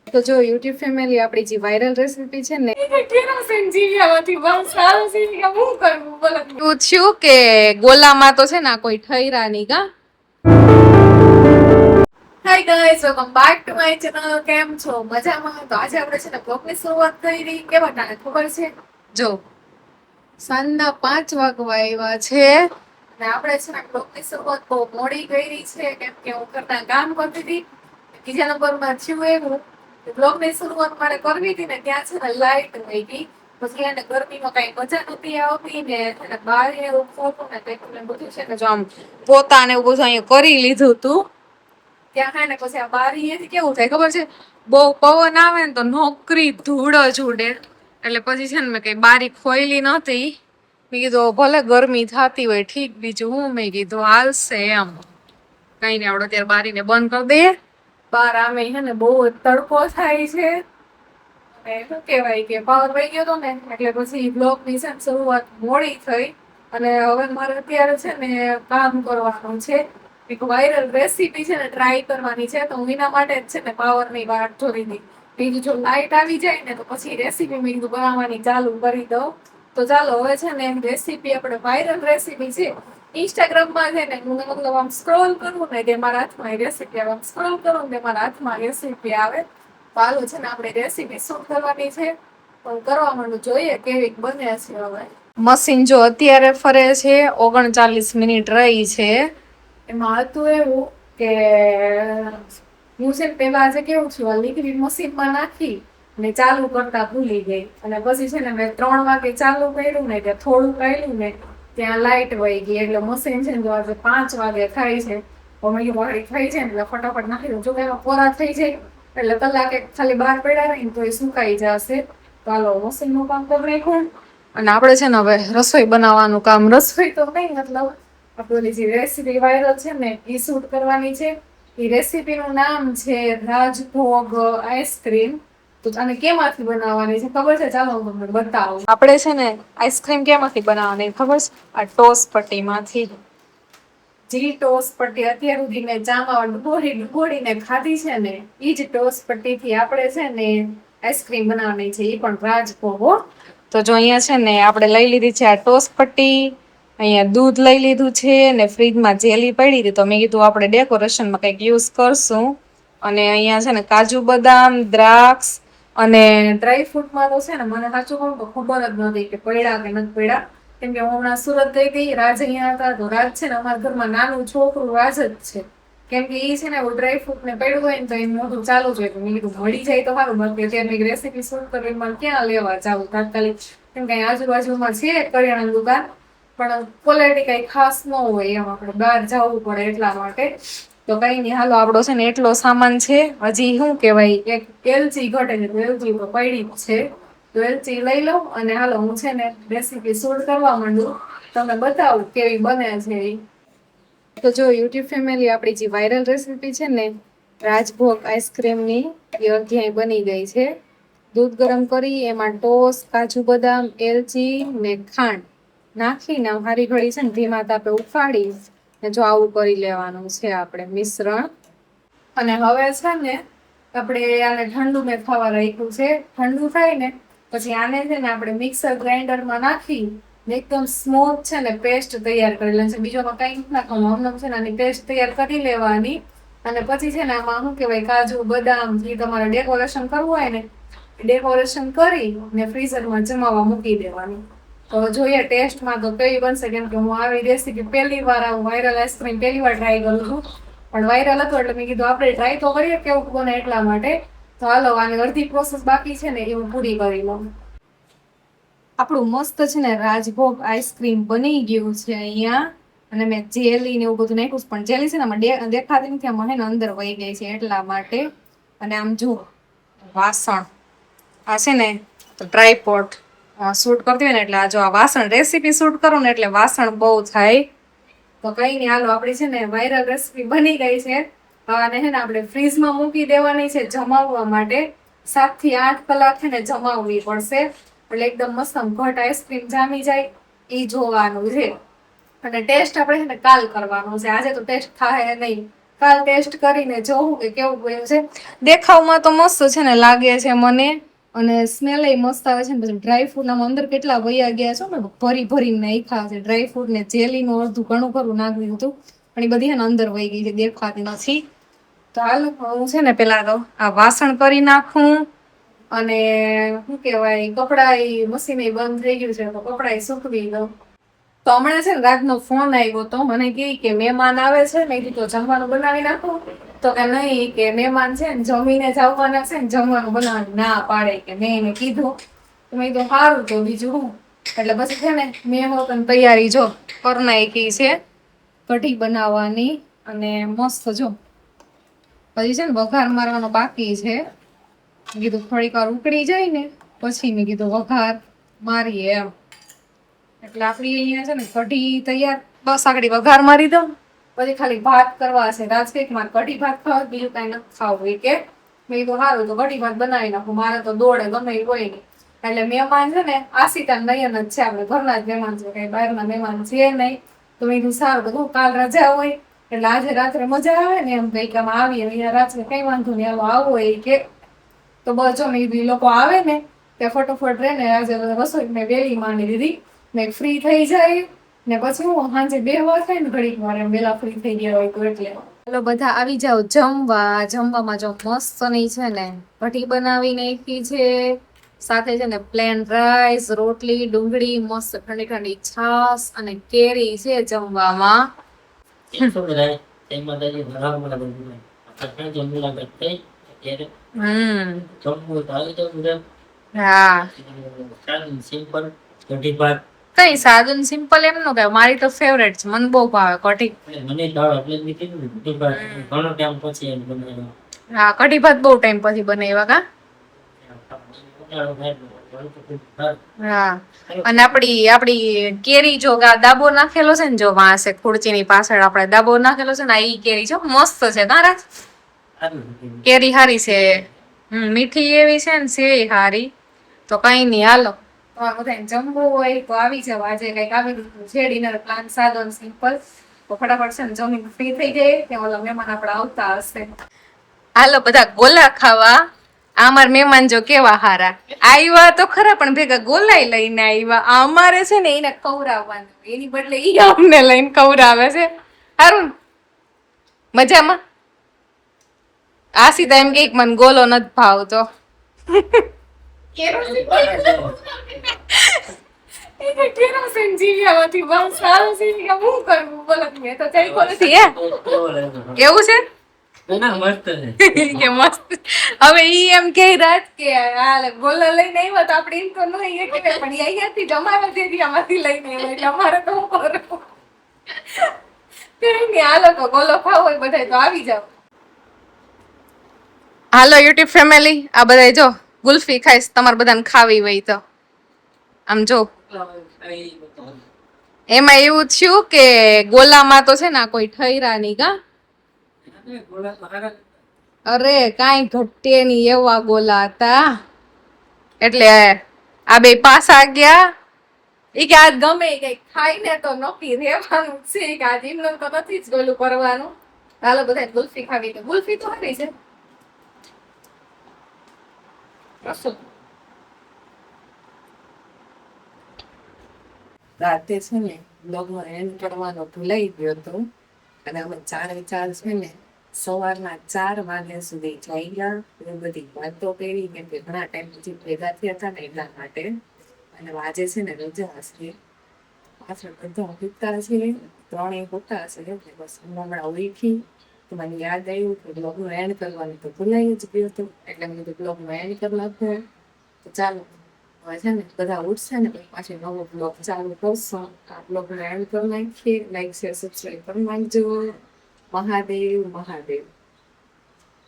તો જો YouTube family આપણી જે વાયરલ રેસીપી છે ને કેરોસીન જીવ્યામાંથી બહુ સારું છે હું કરવું બોલો એવું થયું કે ગોલામાં તો છે ને કોઈ ઠયરા નહીં કા hi guys welcome back to my channel કેમ છો મજામાં તો આજે આપણે છે ને બ્લોગની શરૂઆત કરી રહી કેવા ટાણે ખબર છે જો સાંજના 5 વાગવા આવ્યા છે અને આપણે છે ને બ્લોગની શરૂઆત બહુ મોડી કરી છે કેમ કે હું ઘરના કામ કરતી હતી બીજા નંબરમાં થયું એવું બ્લોગની શરૂઆત મારે કરવી હતી ને ત્યાં છે ને લાઈટ વહી ગઈ પછી એને ગરમીમાં કઈ મજા નથી આવતી ને બહાર એવું ફોટું ને બધું છે ને જો આમ પોતાને એવું બધું અહીંયા કરી લીધું તું ત્યાં ખાય ને પછી આ બારી કેવું થાય ખબર છે બહુ પવન આવે ને તો નોકરી ધૂળ જ ઉડે એટલે પછી છે ને મેં કઈ બારી ખોઈલી નહોતી મેં કીધું ભલે ગરમી થતી હોય ઠીક બીજું હું મેં કીધું હાલશે એમ કઈ નહીં આપણે ત્યારે બારીને બંધ કરી દઈએ બહાર આમે છે ને બહુ તડકો થાય છે શું કહેવાય કે પાવર વહી ગયો હતો ને એટલે પછી બ્લોગની છે શરૂઆત મોડી થઈ અને હવે મારે અત્યારે છે ને કામ કરવાનું છે એક વાયરલ રેસીપી છે ને ટ્રાય કરવાની છે તો હું એના માટે જ છે ને પાવરની વાટ જોઈ હતી બીજું જો લાઇટ આવી જાય ને તો પછી રેસીપી મેં કીધું બનાવવાની ચાલુ કરી દઉં તો ચાલો હવે છે ને રેસીપી આપણે વાયરલ રેસીપી છે ઇન્સ્ટાગ્રામમાં છે ને હું મતલબ આમ સ્ક્રોલ કરું ને તે મારા હાથમાં રેસીપી આવે આમ સ્ક્રોલ કરું ને તે મારા હાથમાં રેસીપી આવે ચાલો છે ને આપણે રેસીપી શું કરવાની છે પણ કરવા માંડું જોઈએ કેવી બને છે હવે મશીન જો અત્યારે ફરે છે 39 મિનિટ રહી છે એમાં હતું એવું કે હું છે પેલા આજે કેવું છું લિક્વિડ મશીનમાં નાખી ને ચાલુ કરતા ભૂલી ગઈ અને પછી છે ને મેં 3 વાગે ચાલુ કર્યું ને ત્યાં થોડું કર્યું ને ત્યાં લાઇટ વહી ગઈ એટલે મશીન છે ને જો આજે 5 વાગે થાય છે મેં વાળી થઈ જાય ને એટલે ફટાફટ નાખી દઉં જો કે એમાં કોરા થઈ જાય એટલે કલાકે ખાલી બહાર પડ્યા રહીને તો એ સુકાઈ જશે તો હાલો મશીનનું કામ કરી નાખ્યું અને આપણે છે ને હવે રસોઈ બનાવવાનું કામ રસોઈ તો નહીં મતલબ આપણી જે રેસીપી વાયરલ છે ને એ શૂટ કરવાની છે એ રેસીપીનું નામ છે રાજભોગ આઈસ્ક્રીમ તો આને કેમાંથી બનાવવાની છે ખબર છે ચાલો હું તમને બતાવું આપણે છે ને આઈસ્ક્રીમ કેમાંથી બનાવવાની ખબર છે આ ટોસ પટ્ટીમાંથી જે ટોસ પટ્ટી અત્યાર સુધી મેં ચામાં ડુબોડીને ખાધી છે ને એ જ ટોસ પટ્ટીથી આપણે છે ને આઈસ્ક્રીમ બનાવવાની છે એ પણ રાજભોગ તો જો અહીંયા છે ને આપણે લઈ લીધી છે આ ટોસ પટ્ટી અહીંયા દૂધ લઈ લીધું છે ને ફ્રીજમાં જેલી પડી હતી તો મેં કીધું આપણે ડેકોરેશનમાં કંઈક યુઝ કરશું અને અહીંયા છે ને કાજુ બદામ દ્રાક્ષ અને ડ્રાયફ્રૂટમાં તો છે ને મને સાચું કહું તો ખબર જ નથી કે પડ્યા કે નથી પડ્યા કેમ કે હું હમણાં સુરત ગઈ હતી રાજ અહીંયા હતા તો રાજ છે ને અમારા ઘરમાં નાનું છોકરું રાજ જ છે કેમ કે એ છે ને ડ્રાયફ્રૂટ ને પડ્યું હોય ને તો એ મોઢું ચાલુ જ હોય મેં કીધું મળી જાય તો સારું બાકી અત્યારે રેસીપી શૂટ કરવી મને ક્યાં લેવા જાવું તાત્કાલિક કેમ કે આજુબાજુમાં છે કરિયાણાની દુકાન પણ ક્વોલિટી કઈ ખાસ ન હોય એમ આપણે બહાર જવું પડે એટલા માટે તો કઈ નહીં હાલો આપણો છે ને એટલો સામાન છે હજી શું કહેવાય એક એલચી ઘટે છે તો એલચી તો પડી જ છે તો એલચી લઈ લઉં અને હાલો હું છે ને રેસીપી શૂટ કરવા માંડું તમને બતાવું કેવી બને છે એ તો જો યુટ્યુબ ફેમિલી આપણી જે વાયરલ રેસીપી છે ને રાજભોગ આઈસ્ક્રીમની એ અધ્યાય બની ગઈ છે દૂધ ગરમ કરી એમાં ટોસ કાજુ બદામ એલચી ને ખાંડ નાખીને હારી ઘડી છે ને ધીમા તાપે ઉફાડી ને જો આવું કરી લેવાનું છે આપણે મિશ્રણ અને હવે છે ને આપણે આને ઠંડુ મેં થવા રાખ્યું છે ઠંડુ થાય ને પછી આને છે ને આપણે મિક્સર ગ્રાઇન્ડરમાં નાખી એકદમ સ્મૂથ છે ને પેસ્ટ તૈયાર કરી લેવાની છે બીજોમાં કંઈ નથી નાખવાનું હમણાં છે ને આની પેસ્ટ તૈયાર કરી લેવાની અને પછી છે ને આમાં શું કહેવાય કાજુ બદામ જે તમારે ડેકોરેશન કરવું હોય ને ડેકોરેશન કરી ને ફ્રીઝરમાં જમાવા મૂકી દેવાની તો જોઈએ ટેસ્ટમાં તો કેવી બનશે કેમ કે હું આવી રેસીપી પહેલી વાર આવું વાયરલ આઈસ્ક્રીમ પહેલી વાર ટ્રાય કરું છું પણ વાયરલ હતું એટલે મેં કીધું આપણે ટ્રાય તો કરીએ કેવું બને એટલા માટે તો હાલો આની અડધી પ્રોસેસ બાકી છે ને એ હું પૂરી કરી લઉં આપણું મસ્ત છે ને રાજભોગ આઈસ્ક્રીમ બની ગયું છે અહીંયા અને મેં જેલી ને એવું બધું નાખ્યું પણ જેલી છે ને આમાં દેખાતી નથી આમાં હે ને અંદર વહી ગઈ છે એટલા માટે અને આમ જો વાસણ આ છે ને ટ્રાયપોડ શૂટ કરતી હોય ને એટલે આ જો આ વાસણ રેસીપી શૂટ કરું ને એટલે વાસણ બહુ થાય તો કઈ નહીં હાલો આપણી છે ને વાયરલ રેસીપી બની ગઈ છે અને છે ને આપણે ફ્રીઝમાં મૂકી દેવાની છે જમાવવા માટે 7 થી 8 કલાક છે ને જમાવવી પડશે એટલે એકદમ મસ્ત ઘટ આઈસ્ક્રીમ જામી જાય એ જોવાનું છે અને ટેસ્ટ આપણે છે ને કાલ કરવાનો છે આજે તો ટેસ્ટ થાય નહીં કાલ ટેસ્ટ કરીને જોઉં કે કેવું બન્યું છે. દેખાવમાં તો મસ્ત છે ને લાગે છે મને, અને સ્મેલ એ મસ્ત આવે છે ને. પછી ડ્રાયફ્રૂટ આમ અંદર કેટલા વયા ગયા છો ને, ભરી ભરીને નાખ્યા છે ડ્રાયફ્રૂટ ને જેલીનું અડધું ઘણું ખરું નાખી દીધું હતું, પણ એ બધી છે ને અંદર વહી ગઈ છે, દેખાતી નથી. તો હાલ હું છે ને પેલા તો આ વાસણ કરી નાખું, અને શું કહેવાય કપડાં એ મશીન બંધ થઈ ગયું છે તો કપડાં સૂકવી દઉં. તો હમણાં છે ને રાતનો ફોન આવ્યો તો મને કે મહેમાન આવે છે, મેં કીધું જમવાનું બનાવી નાખું, તો કે નહીં કે મહેમાન છે ને જમીને જ આવવાના છે ને જમવાનું બનાવવાની ના પાડે કે. મેં એને કીધું તો મેં કીધું સારું તો બીજું હું. એટલે પછી છે ને મેં હોતને તૈયારી જો કરી નાખી છે કઢી બનાવવાની, અને મસ્ત જો પછી છે ને વઘાર મારવાનો બાકી છે. કીધું થોડીક વાર ઉકળી જાય ને પછી મેં કીધું વઘાર મારીએ એમ. એટલે આપડી અહીંયા છે ને કઢી તૈયાર, બસ આગળ વઘાર મારી દો. પછી ખાલી ભાત કરવા છે. રાજકીય મારે કઢી ભાત ખાવા, બીજું કઈ નથી ખાવું કે. મેં કીધું સારું તો કઢી ભાત બનાવી નાખું, મારે તો દોડે ગમે હોય નહીં. એટલે મહેમાન છે ને આશિતા નયન જ છે, આપણે ઘરના જ મહેમાન છે, કઈ બહારના મહેમાન છે નહીં. તો મેં કીધું સારું તો કાલ રજા હોય એટલે આજે રાત્રે મજા આવે ને એમ કઈ કામ આવીએ અહીંયા રાત્રે કઈ વાંધો નહીં, હાલો આવો હોય કે. તો બસ જો મેં કીધું એ લોકો આવે ને તે ફટોફટ રહે ને આજે રસોઈ મેં વહેલી માંડી દીધી, મેં ફ્રી થઈ જાય ને પછી હું સાંજે 2 વાર થાય ને ઘડીક વાર એમ વહેલા ફ્રી થઈ ગયા હોય તો. એટલે ચાલો બધા આવી જાઓ જમવા. જમવામાં જો મસ્ત નહીં છે ને કઢી બનાવી નાખી છે, સાથે છે ને પ્લેન રાઈસ, રોટલી, ડુંગળી, મસ્ત ઠંડી ઠંડી છાશ અને કેરી છે જમવામાં. કઈ સાદું સિમ્પલ એમ નો કહેવાય, મારી તો ફેવરેટ છે, મને બહુ ભાવે કઢી. હા કઢી ભાત બહુ ટાઈમ પછી બનાવ્યા કા. હા અને આપડી કેરી જો દાબો નાખેલો છે ને, જો વાંસે ખુરચીની પાછળ આપણે દાબો નાખેલો છે ને, ઈ કેરી જો મસ્ત છે તારા. કેરી હારી છે, મીઠી એવી છે ને, સેવી હારી. તો કઈ નઈ હાલો બધા જમવું હોય તો આવી જાવ. આજે કઈક આવી દીધું છે ડિનર પ્લાન, સાદો સિમ્પલ. તો ફટાફટ છે ને જમીન ફ્રી થઈ જાય ત્યાં ઓલા મહેમાન આપડા આવતા હશે. હાલો બધા ગોલા ખાવા. અમાર મહેમાન જો કેવા હારા આવ્યા તો ખરા, પણ ભેગા ગોલાઈ લઈને આવ્યા. અમારે છે ને એને ખવડાવવાનું, એની બદલે ઈ અમને લઈને ખવડાવે છે. હારું મજામાં. આશિતા એમ કે મને ગોલો નથી ભાવતો. કેવું છે કે મસ્ત. હવે ઈ એમ કે રાત કે ગોલા લઈને આવ્યા તો આપણે એમ તો નહીં કે પણ અહીંયાથી અમારા એરિયામાંથી લઈને આવ્યા એટલે અમારે તો હું કરું. હાલો તો ગોલો ખાવો હોય બધા તો આવી જાવ. હાલો યુટ્યુબ ફેમિલી, આ બધા જો ગુલ્ફી ખાઈશ, તમારે બધાને ખાવી હોય તો આમ જો. એમાં એવું થયું કે ગોલામાં તો છે ને કોઈ ઠર્યા નહીં કા. અરે કાંઈ ઘટે નહીં એવા ગોલા હતા. એટલે આ બે પાસા ગયા. એ કે આજ ગમે કઈ ખાઈને તો નક્કી રહેવાનું છે કે આજ એમનું તો નથી જ ગોલું કરવાનું. હાલો બધા ગુલ્ફી ખાવી તો ગુલ્ફી તો સારી છે. રાતે છે ને બ્લોગમાં એન્ડ કરવાનો ભૂલાઈ ગયો હતો, અને અમે 4 છે ને સવારના 4 વાગ્યા સુધી જાગ્યા. એ બધી વાતો કરી કેમ કે ઘણા ટાઈમ પછી ભેગા થયા હતા ને એટલા માટે. અને આજે છે ને રજા હશે, પાછળ બધા ઉઠતા છે, 3 હોતા હશે. એટલે બસ હું હમણાં ઉઠી તો મને યાદ આવ્યું કે બ્લોગનું એન્ડ કરવાનું તો ભૂલાઈ જ ગયું હતું, એટલે મેં બ્લોગનું એન્ડ કરી નાખ્યો. તો ચાલો હવે છે ને બધા ઉઠશે ને પછી પાછી નવો બ્લોગ ચાલુ કરશું. આ બ્લોગને એન્ડ કરી નાખીએ. લાઈક શેર સબસ્ક્રાઈબ કરી નાખજો. મહાદેવ મહાદેવ.